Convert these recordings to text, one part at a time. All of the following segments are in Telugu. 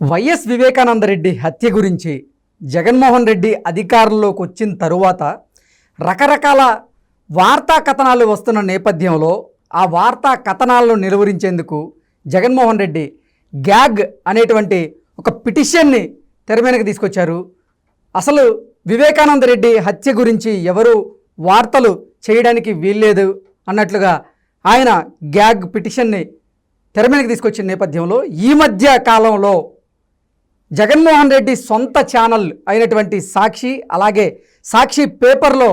వైఎస్ వివేకానందరెడ్డి హత్య గురించి జగన్మోహన్ రెడ్డి అధికారంలోకి వచ్చిన తరువాత రకరకాల వార్తా కథనాలు వస్తున్న నేపథ్యంలో ఆ వార్తా కథనాలను నిలువరించేందుకు జగన్మోహన్ రెడ్డి గ్యాగ్ అనేటువంటి ఒక పిటిషన్ని తెర మీదకి తీసుకొచ్చారు. అసలు వివేకానందరెడ్డి హత్య గురించి ఎవరు వార్తలు చేయడానికి వీల్లేదు అన్నట్లుగా ఆయన గ్యాగ్ పిటిషన్ని తెర మీదకి తీసుకొచ్చిన నేపథ్యంలో ఈ మధ్య కాలంలో జగన్మోహన్ రెడ్డి సొంత ఛానల్ అయినటువంటి సాక్షి, అలాగే సాక్షి పేపర్లో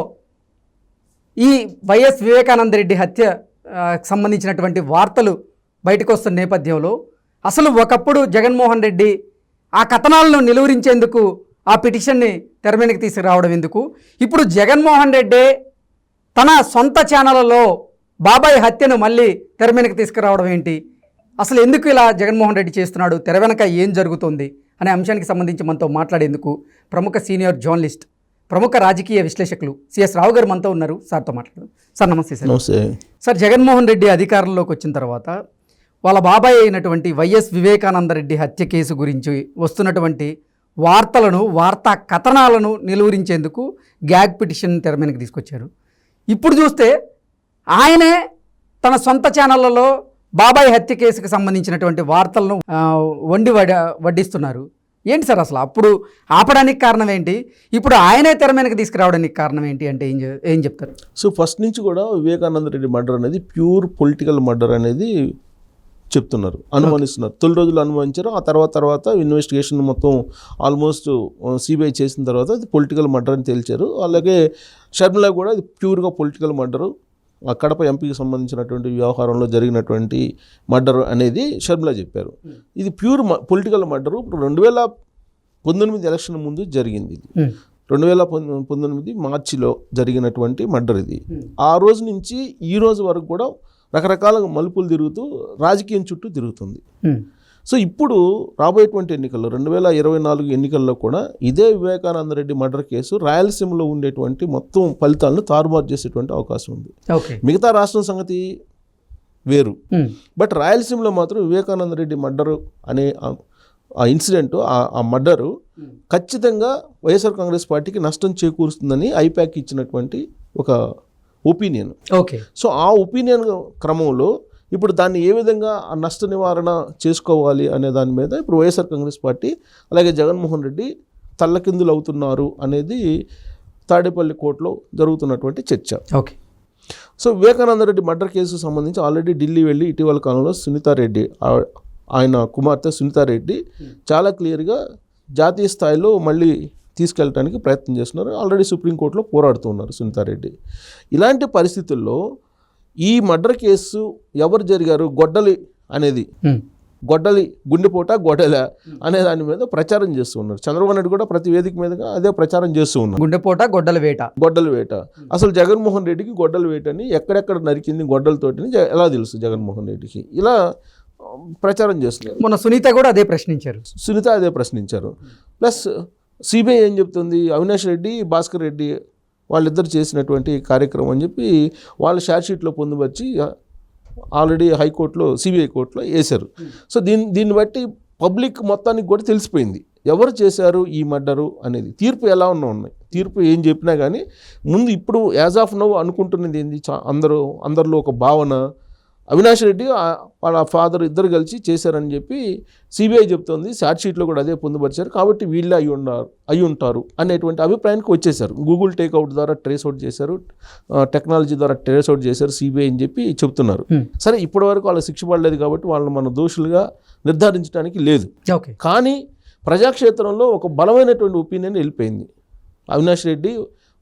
ఈ వైఎస్ వివేకానందరెడ్డి హత్య సంబంధించినటువంటి వార్తలు బయటకు వస్తున్న నేపథ్యంలో అసలు ఒకప్పుడు జగన్మోహన్ రెడ్డి ఆ కథనాలను నిలువరించేందుకు ఆ పిటిషన్ని తెర మీదకి తీసుకురావడం ఎందుకు, ఇప్పుడు జగన్మోహన్ రెడ్డి తన సొంత ఛానళ్ళలో బాబాయ్ హత్యను మళ్ళీ తెర మీదకి తీసుకురావడం ఏంటి, అసలు ఎందుకు ఇలా జగన్మోహన్ రెడ్డి చేస్తున్నాడు, తెర వెనక ఏం జరుగుతుంది అనే అంశానికి సంబంధించి మనతో మాట్లాడేందుకు ప్రముఖ సీనియర్ జర్నలిస్ట్, ప్రముఖ రాజకీయ విశ్లేషకులు సిఎస్ రావు గారు మనతో ఉన్నారు. సార్తో మాట్లాడదాం. సార్ నమస్తే. సార్ నమస్తే. సార్, జగన్మోహన్ రెడ్డి అధికారంలోకి వచ్చిన తర్వాత వాళ్ళ బాబాయ్ అయినటువంటి వైఎస్ వివేకానందరెడ్డి హత్య కేసు గురించి వస్తున్నటువంటి వార్తలను, వార్తా కథనాలను నిలువరించేందుకు గ్యాగ్ పిటిషన్ తెర మీదకి తీసుకొచ్చారు. ఇప్పుడు చూస్తే ఆయనే తన సొంత ఛానళ్లలో బాబాయ్ హత్య కేసుకు సంబంధించినటువంటి వార్తలను వడ్డిస్తున్నారు. ఏంటి సార్ అసలు అప్పుడు ఆపడానికి కారణం ఏంటి, ఇప్పుడు ఆయనే తెర మీదకి తీసుకురావడానికి కారణం ఏంటి అంటే ఏం చెప్తారు? సో ఫస్ట్ నుంచి కూడా వివేకానంద రెడ్డి మర్డర్ అనేది ప్యూర్ పొలిటికల్ మర్డర్ అనేది చెప్తున్నారు, అనుమానిస్తున్నారు. తొలి రోజులు అనుమానించారు. ఆ తర్వాత ఇన్వెస్టిగేషన్ మొత్తం ఆల్మోస్ట్ సిబిఐ చేసిన తర్వాత అది పొలిటికల్ మర్డర్ అని తేల్చారు. అలాగే షర్మిల కూడా ఇది ప్యూర్గా పొలిటికల్ మర్డరు, ఆ కడప ఎంపీకి సంబంధించినటువంటి వ్యవహారంలో జరిగినటువంటి మర్డర్ అనేది షర్మిల చెప్పారు. ఇది ప్యూర్ పొలిటికల్ మర్డరు. ఇప్పుడు 2019 ఎలక్షన్ ముందు జరిగింది. ఇది 2019 మార్చిలో జరిగినటువంటి మర్డర్ ఇది. ఆ రోజు నుంచి ఈ రోజు వరకు కూడా రకరకాల మలుపులు తిరుగుతూ రాజకీయం చుట్టూ తిరుగుతుంది. సో ఇప్పుడు రాబోయేటువంటి ఎన్నికల్లో 2024 ఎన్నికల్లో కూడా ఇదే వివేకానందరెడ్డి మర్డర్ కేసు రాయలసీమలో ఉండేటువంటి మొత్తం ఫలితాలను తారుమారు చేసేటువంటి అవకాశం ఉంది. మిగతా రాష్ట్రం సంగతి వేరు, బట్ రాయలసీమలో మాత్రం వివేకానందరెడ్డి మర్డరు అనే ఆ ఇన్సిడెంట్, ఆ మర్డరు ఖచ్చితంగా వైఎస్ఆర్ కాంగ్రెస్ పార్టీకి నష్టం చేకూరుస్తుందని ఐపాక్ ఇచ్చినటువంటి ఒక ఒపీనియన్. సో ఆ ఒపీనియన్ క్రమంలో ఇప్పుడు దాన్ని ఏ విధంగా ఆ నష్ట నివారణ చేసుకోవాలి అనే దాని మీద ఇప్పుడు వైఎస్ఆర్ కాంగ్రెస్ పార్టీ అలాగే జగన్మోహన్ రెడ్డి తల్లకిందులు అవుతున్నారు అనేది తాడేపల్లి కోర్టులో జరుగుతున్నటువంటి చర్చ. సో వివేకానందరెడ్డి మర్డర్ కేసుకు సంబంధించి ఆల్రెడీ ఢిల్లీ వెళ్ళి ఇటీవల కాలంలో సునీతారెడ్డి, ఆయన కుమార్తె సునీతారెడ్డి చాలా క్లియర్గా జాతీయ స్థాయిలో మళ్ళీ తీసుకెళ్ళడానికి ప్రయత్నం చేస్తున్నారు. ఆల్రెడీ సుప్రీంకోర్టులో పోరాడుతూ ఉన్నారు సునీతారెడ్డి. ఇలాంటి పరిస్థితుల్లో ఈ మర్డర్ కేసు ఎవరు జరిగారు, గొడ్డలి అనేది, గొడ్డలి గుండెపోట గొడ్డల అనే దాని మీద ప్రచారం చేస్తూ ఉన్నారు. చంద్రబాబు నాయుడు కూడా ప్రతి వేదిక మీదుగా అదే ప్రచారం చేస్తూ ఉన్నారు. గుండెపోట గొడ్డల వేట. అసలు జగన్మోహన్ రెడ్డికి గొడ్డల వేటని ఎక్కడెక్కడ నరికింది గొడ్డలతోటి ఎలా తెలుసు జగన్మోహన్ రెడ్డికి, ఇలా ప్రచారం చేస్తున్నారు. మొన్న సునీత కూడా అదే ప్రశ్నించారు. ప్లస్ సిబిఐ ఏం చెప్తుంది, అవినాష్ రెడ్డి, భాస్కర్ రెడ్డి వాళ్ళిద్దరు చేసినటువంటి కార్యక్రమం అని చెప్పి వాళ్ళ షార్ట్షీట్లో పొందుపరిచి ఆల్రెడీ హైకోర్టులో, సిబిఐ కోర్టులో వేశారు. సో దీన్ని బట్టి పబ్లిక్ మొత్తానికి కూడా తెలిసిపోయింది ఎవరు చేశారు ఈ మర్డరు అనేది. తీర్పు ఎలా ఉన్నాయి, తీర్పు ఏం చెప్పినా కానీ ముందు ఇప్పుడు యాజ్ ఆఫ్ నౌ అనుకుంటున్నది ఏంది, అందరిలో ఒక భావన అవినాష్ రెడ్డి వాళ్ళ ఫాదర్ ఇద్దరు కలిసి చేశారని చెప్పి సిబిఐ చెప్తుంది. ఛార్జ్షీట్లో కూడా అదే పొందుపరిచారు. కాబట్టి వీళ్ళే అయి ఉంటారు అనేటువంటి అభిప్రాయానికి వచ్చేసారు. గూగుల్ టేక్అవుట్ ద్వారా ట్రేస్ అవుట్ చేశారు, టెక్నాలజీ ద్వారా ట్రేస్ అవుట్ చేశారు సిబిఐ అని చెప్పి చెప్తున్నారు. సరే, ఇప్పటి వరకు వాళ్ళ శిక్ష పడలేదు కాబట్టి వాళ్ళని మన దోషులుగా నిర్ధారించడానికి లేదు. కానీ ప్రజాక్షేత్రంలో ఒక బలమైనటువంటి ఒపీనియన్ వెళ్ళిపోయింది. అవినాష్ రెడ్డి,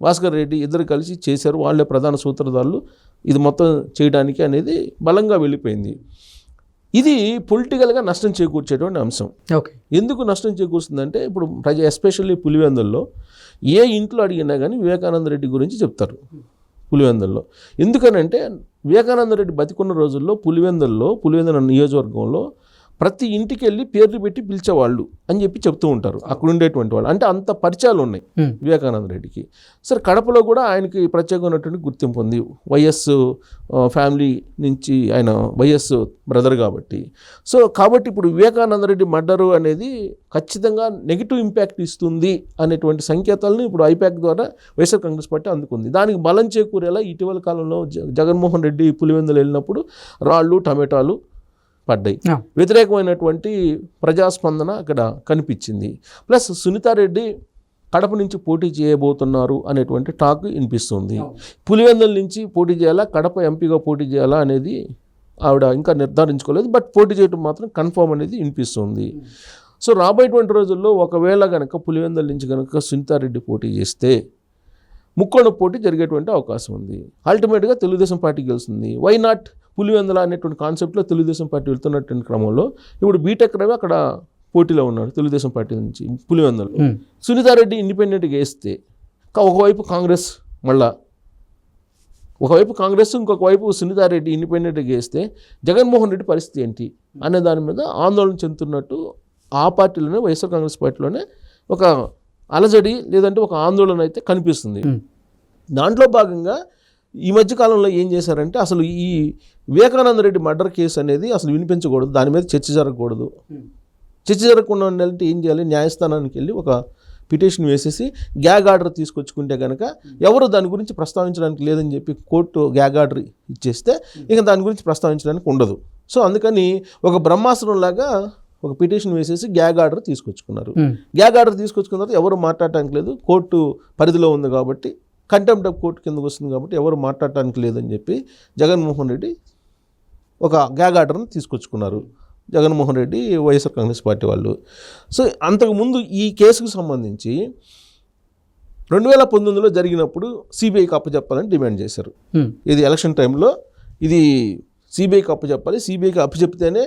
భాస్కర్ రెడ్డి ఇద్దరు కలిసి చేశారు, వాళ్ళే ప్రధాన సూత్రధారులు ఇది మొత్తం చేయడానికి అనేది బలంగా వెళ్ళిపోయింది. ఇది పొలిటికల్గా నష్టం చేకూర్చేటువంటి అంశం. ఎందుకు నష్టం చేకూరుస్తుందంటే ఇప్పుడు ఎస్పెషల్లీ పులివెందుల్లో ఏ ఇంట్లో అడిగినా కానీ వివేకానంద రెడ్డి గురించి చెప్తారు పులివెందుల్లో. ఎందుకనంటే వివేకానంద రెడ్డి బతికున్న రోజుల్లో పులివెందుల నియోజకవర్గంలో ప్రతి ఇంటికి వెళ్ళి పేర్లు పెట్టి పిలిచేవాళ్ళు అని చెప్పి చెప్తూ ఉంటారు అక్కడ ఉండేటువంటి వాళ్ళు. అంటే అంత పరిచయాలు ఉన్నాయి వివేకానంద రెడ్డికి. సరే కడపలో కూడా ఆయనకి ప్రత్యేకమైనటువంటి గుర్తింపు ఉంది. వైఎస్ ఫ్యామిలీ నుంచి ఆయన వైఎస్ బ్రదర్ కాబట్టి. సో కాబట్టి ఇప్పుడు వివేకానంద రెడ్డి మర్డరు అనేది ఖచ్చితంగా నెగిటివ్ ఇంపాక్ట్ ఇస్తుంది అనేటువంటి సంకేతాలను ఇప్పుడు ఐపాక్ ద్వారా వైఎస్ఆర్ కాంగ్రెస్ పార్టీ అందుకుంది. దానికి బలం చేకూరేలా ఇటీవల కాలంలో జగన్మోహన్ రెడ్డి పులివెందులు వెళ్ళినప్పుడు రాళ్ళు టమాటాలు పడ్డాయి. వ్యతిరేకమైనటువంటి ప్రజాస్పందన అక్కడ కనిపించింది. ప్లస్ సునీతారెడ్డి కడప నుంచి పోటీ చేయబోతున్నారు అనేటువంటి టాక్ వినిపిస్తుంది. పులివెందుల నుంచి పోటీ చేయాలా, కడప ఎంపీగా పోటీ చేయాలా అనేది ఆవిడ ఇంకా నిర్ధారించుకోలేదు. బట్ పోటీ చేయడం మాత్రం కన్ఫర్మ్ అనేది వినిపిస్తుంది. సో రాబోయేటువంటి రోజుల్లో ఒకవేళ కనుక పులివెందుల నుంచి కనుక సునీతారెడ్డి పోటీ చేస్తే ముక్కోణ పోటీ జరిగేటువంటి అవకాశం ఉంది. అల్టిమేట్గా తెలుగుదేశం పార్టీ గెలుస్తుంది. వై నాట్ పులివెందుల అనేటువంటి కాన్సెప్ట్లో తెలుగుదేశం పార్టీ వెళ్తున్నటువంటి క్రమంలో ఇప్పుడు బీటెక్ రవి అక్కడ పోటీలో ఉన్నాడు తెలుగుదేశం పార్టీ నుంచి పులివెందులలో. సునీతారెడ్డి ఇండిపెండెంట్గా వేస్తే ఒకవైపు కాంగ్రెస్, మళ్ళా ఒకవైపు కాంగ్రెస్, ఇంకొక వైపు సునీతారెడ్డి ఇండిపెండెంట్గా వేస్తే జగన్మోహన్ రెడ్డి పరిస్థితి ఏంటి అనే దాని మీద ఆందోళన చెందుతున్నట్టు ఆ పార్టీలోనే వైఎస్ఆర్ కాంగ్రెస్ పార్టీలోనే ఒక అలజడి లేదంటే ఒక ఆందోళన అయితే కనిపిస్తుంది. దాంట్లో భాగంగా ఈ మధ్యకాలంలో ఏం చేశారంటే అసలు ఈ వివేకానంద రెడ్డి మర్డర్ కేసు అనేది అసలు వినిపించకూడదు, దాని మీద చర్చ జరగకూడదు. చర్చ జరగకుండా ఉండాలంటే ఏం చేయాలి, న్యాయస్థానానికి వెళ్ళి ఒక పిటిషన్ వేసేసి గ్యాగ్ ఆర్డర్ తీసుకొచ్చుకుంటే కనుక ఎవరు దాని గురించి ప్రస్తావించడానికి లేదని చెప్పి కోర్టు గ్యాగ్ ఆర్డర్ ఇచ్చేస్తే ఇక దాని గురించి ప్రస్తావించడానికి ఉండదు. సో అందుకని ఒక బ్రహ్మాస్త్రం లాగా ఒక పిటిషన్ వేసేసి గ్యాగ్ ఆర్డర్ తీసుకొచ్చుకున్నారు. గ్యాగ్ ఆర్డర్ తీసుకొచ్చుకున్న తర్వాత ఎవరు మాట్లాడటానికి లేదు, కోర్టు పరిధిలో ఉంది కాబట్టి, కంటెంప్ట్ ఆఫ్ కోర్టు కిందకు వస్తుంది కాబట్టి ఎవరు మాట్లాడటానికి లేదని చెప్పి జగన్మోహన్ రెడ్డి ఒక గ్యాగ్ ఆర్డర్ని తీసుకొచ్చుకున్నారు. జగన్మోహన్ రెడ్డి వైఎస్ఆర్ కాంగ్రెస్ పార్టీ వాళ్ళు. సో అంతకుముందు ఈ కేసుకు సంబంధించి 2019లో జరిగినప్పుడు సిబిఐకి అప్పచెప్పాలని డిమాండ్ చేశారు. ఇది ఎలక్షన్ టైంలో ఇది సిబిఐకి అప్పచెప్పాలి, సిబిఐకి అప్పచెప్తేనే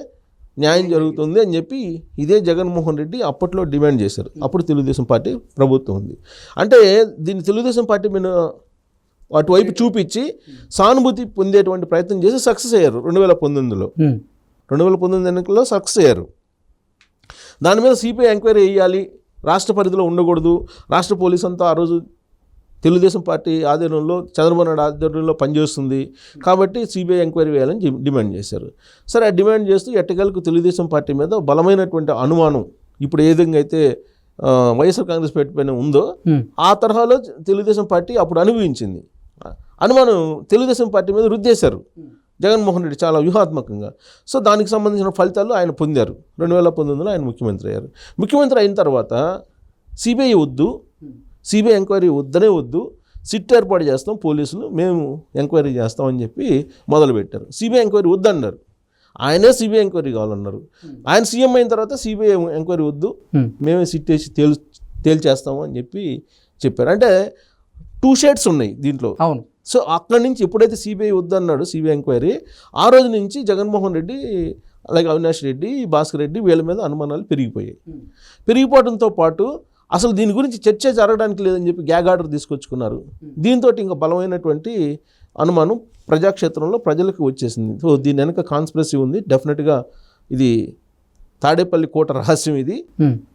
న్యాయం జరుగుతుంది అని చెప్పి ఇదే జగన్మోహన్ రెడ్డి అప్పట్లో డిమాండ్ చేశారు. అప్పుడు తెలుగుదేశం పార్టీ ప్రభుత్వం ఉంది. అంటే దీన్ని తెలుగుదేశం పార్టీ మీద అటువైపు చూపించి సానుభూతి పొందేటువంటి ప్రయత్నం చేసి సక్సెస్ అయ్యారు. 2019 ఎన్నికల్లో సక్సెస్ అయ్యారు. దాని మీద సిబిఐ ఎంక్వైరీ వేయాలి, రాష్ట్ర పరిధిలో ఉండకూడదు, రాష్ట్ర పోలీస్ అంతా ఆ రోజు తెలుగుదేశం పార్టీ ఆధ్వర్యంలో చంద్రబాబు నాయుడు ఆధ్వర్యంలో పనిచేస్తుంది కాబట్టి సిబిఐ ఎంక్వైరీ వేయాలని డిమాండ్ చేశారు. సరే ఆ డిమాండ్ చేస్తూ ఎట్టకేలకు తెలుగుదేశం పార్టీ మీద బలమైనటువంటి అనుమానం ఇప్పుడు ఏ విధంగా అయితే వైఎస్ఆర్ కాంగ్రెస్ పార్టీ పైన ఉందో ఆ తరహాలో తెలుగుదేశం పార్టీ అప్పుడు అనుభవించింది. అనుమానం తెలుగుదేశం పార్టీ మీద రుద్దేశారు జగన్మోహన్ రెడ్డి చాలా వ్యూహాత్మకంగా. సో దానికి సంబంధించిన ఫలితాలు ఆయన పొందారు. 2019లో ఆయన ముఖ్యమంత్రి అయ్యారు. ముఖ్యమంత్రి అయిన తర్వాత సిబిఐ వద్దు, సిబిఐ ఎంక్వైరీ వద్దనే వద్దు, సిట్ ఏర్పాటు చేస్తాం, పోలీసులు మేము ఎంక్వైరీ చేస్తామని చెప్పి మొదలుపెట్టారు. సిబిఐ ఎంక్వైరీ వద్దన్నారు. ఆయనే సిబిఐ ఎంక్వైరీ కావాలన్నారు. ఆయన సీఎం అయిన తర్వాత సిబిఐ ఎంక్వైరీ వద్దు, మేమే సిట్ వేసి తేల్చేస్తాము అని చెప్పి చెప్పారు. అంటే 2 షేడ్స్ ఉన్నాయి దీంట్లో. అవును. సో అక్కడి నుంచి ఎప్పుడైతే సిబిఐ వద్దన్నాడు సిబిఐ ఎంక్వైరీ, ఆ రోజు నుంచి జగన్మోహన్ రెడ్డి అలాగే అవినాష్ రెడ్డి, భాస్కర్ రెడ్డి వీళ్ళ మీద అనుమానాలు పెరిగిపోయాయి. పెరిగిపోవడంతో పాటు అసలు దీని గురించి చర్చ జరగడానికి లేదని చెప్పి గ్యాగ్ ఆర్డర్ తీసుకొచ్చుకున్నారు. దీంతో ఇంకా బలమైనటువంటి అనుమానం ప్రజాక్షేత్రంలో ప్రజలకు వచ్చేసింది. సో దీని వెనక కాన్స్పిరసీ ఉంది, డెఫినెట్గా ఇది తాడేపల్లి కోట రహస్యం, ఇది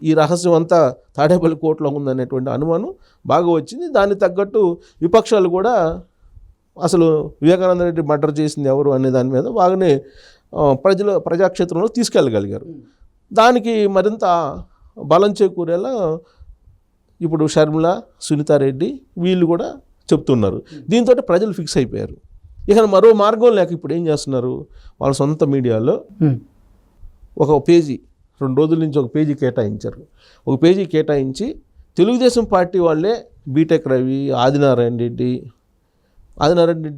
ఈ రహస్యం అంతా తాడేపల్లి కోటలో ఉందనేటువంటి అనుమానం బాగా వచ్చింది. దానికి తగ్గట్టు విపక్షాలు కూడా అసలు వివేకానంద రెడ్డి మర్డర్ చేసింది ఎవరు అనే దాని మీద బాగానే ప్రజాక్షేత్రంలో తీసుకెళ్ళగలిగారు. దానికి మరింత బలం చేకూరేలా ఇప్పుడు షర్మిల, సునీతారెడ్డి వీళ్ళు కూడా చెప్తున్నారు. దీంతో ప్రజలు ఫిక్స్ అయిపోయారు. ఇక మరో మార్గం లేక ఇప్పుడు ఏం చేస్తున్నారు, వాళ్ళ సొంత మీడియాలో ఒక పేజీ 2 రోజుల నుంచి ఒక పేజీ కేటాయించారు. ఒక పేజీ కేటాయించి తెలుగుదేశం పార్టీ వాళ్ళే బీటెక్ రవి, ఆదినారాయణ రెడ్డి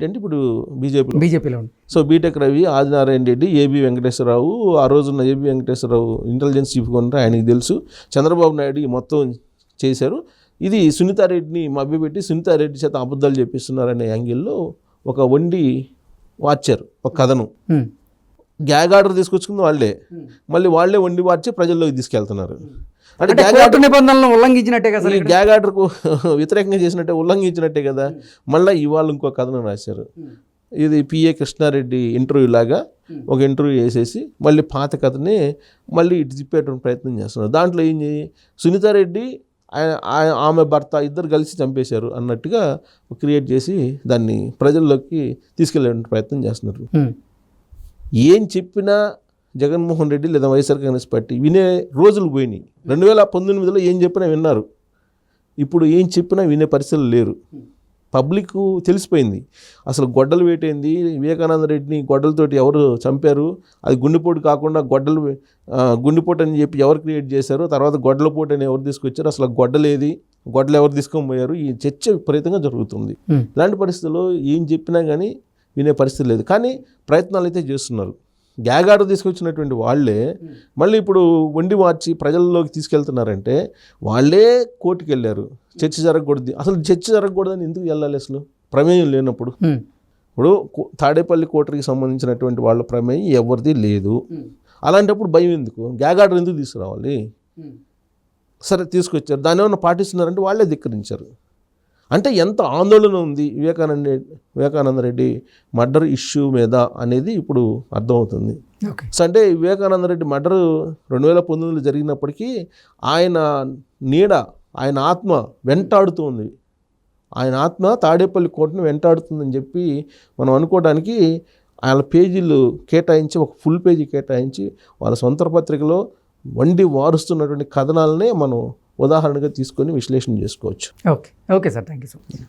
అంటే ఇప్పుడు బీజేపీలో. So BTech Ravi, Adinarayana Reddy, AB Venkateswara Rao, ఆ రోజున్న ఏబి వెంకటేశ్వరరావు ఇంటెలిజెన్స్ చీఫ్ కొంటే ఆయనకి తెలుసు, చంద్రబాబు నాయుడు మొత్తం చేశారు. ఇది సునీతారెడ్డిని మభ్యపెట్టి సునీతారెడ్డి చేత అబద్ధాలు చెప్పిస్తున్నారనే యాంగిల్లో ఒక వండి వార్చారు ఒక కథను. గ్యాగ్ ఆర్డర్ తీసుకొచ్చుకుంది వాళ్ళే, మళ్ళీ వాళ్ళే వండి వార్చి ప్రజల్లోకి తీసుకెళ్తున్నారు. అంటే కోర్టు నిబంధనలను ఉల్లంఘించినట్టే కదా, గ్యాగ్ ఆర్డర్కు వ్యతిరేకంగా చేసినట్టే, ఉల్లంఘించినట్టే కదా. మళ్ళీ ఇవాళ ఇంకో కథను రాశారు. ఇది పిఏ కృష్ణారెడ్డి ఇంటర్వ్యూ లాగా ఒక ఇంటర్వ్యూ వేసేసి మళ్ళీ పాత కథని మళ్ళీ ఇటు తిప్పేటువంటి ప్రయత్నం చేస్తున్నారు. దాంట్లో ఏం సునీతారెడ్డి ఆమె భర్త ఇద్దరు కలిసి చంపేశారు అన్నట్టుగా క్రియేట్ చేసి దాన్ని ప్రజల్లోకి తీసుకెళ్లే ప్రయత్నం చేస్తున్నారు. ఏం చెప్పినా జగన్మోహన్ రెడ్డి లేదా వైఎస్ఆర్ కాంగ్రెస్ పార్టీ వినే రోజులు పోయినాయి. 2019లో ఏం చెప్పినా విన్నారు. ఇప్పుడు ఏం చెప్పినా వినే పరిస్థితులు లేరు. పబ్లిక్ తెలిసిపోయింది అసలు గొడ్డలు వేటైంది, వివేకానంద రెడ్డిని గొడ్డలతోటి ఎవరు చంపారు, అది గుండెపోటు కాకుండా గుండెపోటు అని చెప్పి ఎవరు క్రియేట్ చేశారు, తర్వాత గొడ్డలపోటు అని ఎవరు తీసుకొచ్చారు, అసలు గొడ్డలేది, గొడ్డలు ఎవరు తీసుకొని పోయారు, ఈ చర్చ విపరీతంగా జరుగుతుంది. ఇలాంటి పరిస్థితుల్లో ఏం చెప్పినా కానీ వినే పరిస్థితి లేదు. కానీ ప్రయత్నాలు అయితే చేస్తున్నారు. గ్యాగ్ ఆర్డర్ తీసుకొచ్చినటువంటి వాళ్ళే మళ్ళీ ఇప్పుడు వండి మార్చి ప్రజల్లోకి తీసుకెళ్తున్నారంటే వాళ్ళే కోర్టుకు వెళ్ళారు. చర్చ జరగకూడదు, అసలు చర్చ జరగకూడదని ఎందుకు వెళ్ళాలి అసలు ప్రమేయం లేనప్పుడు? ఇప్పుడు తాడేపల్లి కోటరికి సంబంధించినటువంటి వాళ్ళ ప్రమేయం ఎవరిది లేదు. అలాంటప్పుడు భయం ఎందుకు? గ్యాగ్ ఆర్డర్ ఎందుకు తీసుకురావాలి? సరే తీసుకొచ్చారు, దాన్ని ఏమన్నా పాటిస్తున్నారంటే వాళ్ళే ధిక్కరించారు. అంటే ఎంత ఆందోళన ఉంది వివేకానంద రెడ్డి మర్డర్ ఇష్యూ మీద అనేది ఇప్పుడు అర్థమవుతుంది. సో అంటే వివేకానంద రెడ్డి మర్డర్ 2019లో జరిగినప్పటికీ ఆయన నీడ, ఆయన ఆత్మ వెంటాడుతుంది. ఆయన ఆత్మ తాడేపల్లి కోటను వెంటాడుతుందని చెప్పి మనం అనుకోవడానికి వాళ్ళ పేజీలు కేటాయించి, ఒక ఫుల్ పేజీ కేటాయించి వాళ్ళ సొంత పత్రికలో వండి వారుస్తున్నటువంటి కథనాలనే మనం ఉదాహరణగా తీసుకొని విశ్లేషణ చేసుకోవచ్చు. Okay sir, thank you so much.